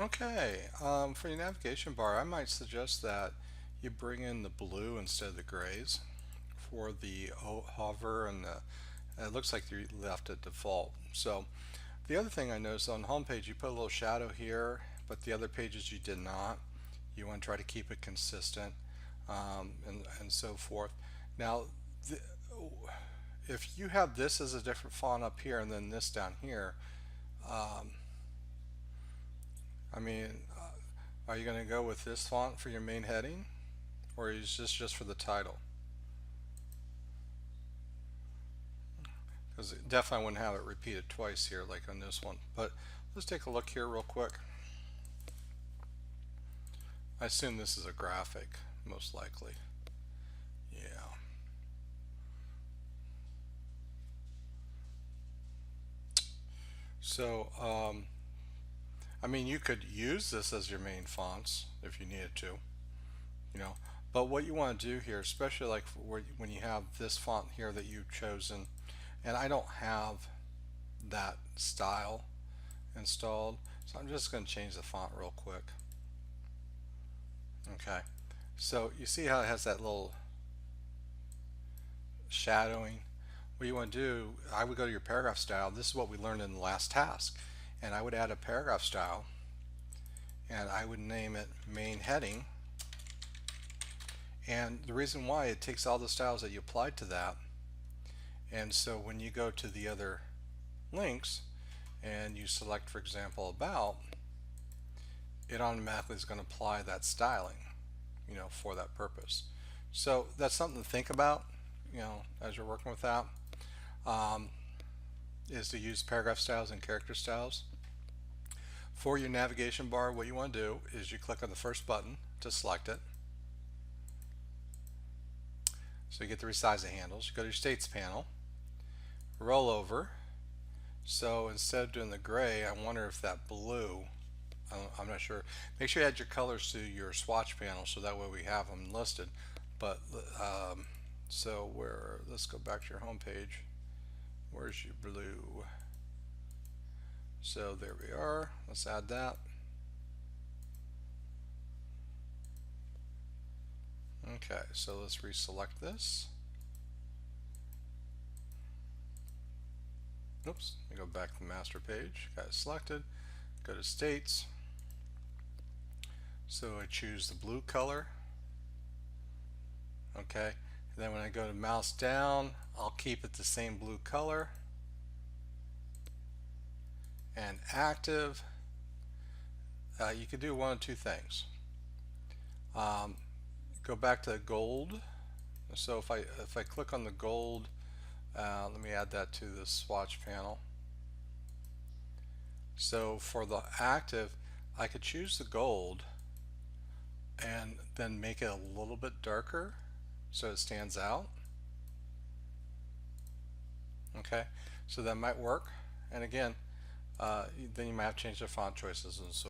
Okay, for your navigation bar, I might suggest that you bring in the blue instead of the grays for the hover, and it looks like you left it default. So the other thing I noticed on the home page, you put a little shadow here, but the other pages you did not. You want to try to keep it consistent, and so forth. Now, the, if you have this as a different font up here and then this down here, um, I mean, are you going to go with this font for your main heading, or is this just for the title? Because definitely I wouldn't have it repeated twice here like on this one. But let's take a look here real quick. I assume this is a graphic, most likely. Yeah. So, I mean, you could use this as your main fonts if you needed to, you know. But what you want to do here, especially like when you have this font here that you've chosen, and I don't have that style installed, so I'm just going to change the font real quick. Okay, so you see how it has that little shadowing. What you want to do, I would go to your paragraph style. This is what we learned in the last task, and I would add a paragraph style, and I would name it main heading. And the reason why, it takes all the styles that you applied to that, and so when you go to the other links and you select, for example, about, it automatically is going to apply that styling, for that purpose. So that's something to think about, as you're working with that, is to use paragraph styles and character styles. For your navigation bar, what you want to do is you click on the first button to select it. So you get the resize the handles. You go to your states panel, roll over. So instead of doing the gray, I wonder if that blue, I'm not sure. Make sure you add your colors to your swatch panel so that way we have them listed. But so let's go back to your home page. Where's your blue? So there we are. Let's add that. Okay, so let's reselect this. Oops, go back to the master page. Got it selected. Go to states. So I choose the blue color. Okay, and then when I go to mouse down, I'll keep it the same blue color. And active, you could do one of two things. Go back to gold. So if I click on the gold, let me add that to the swatch panel. So for the active, I could choose the gold and then make it a little bit darker so it stands out. Okay, so that might work. And again, then you might have to change the font choices and so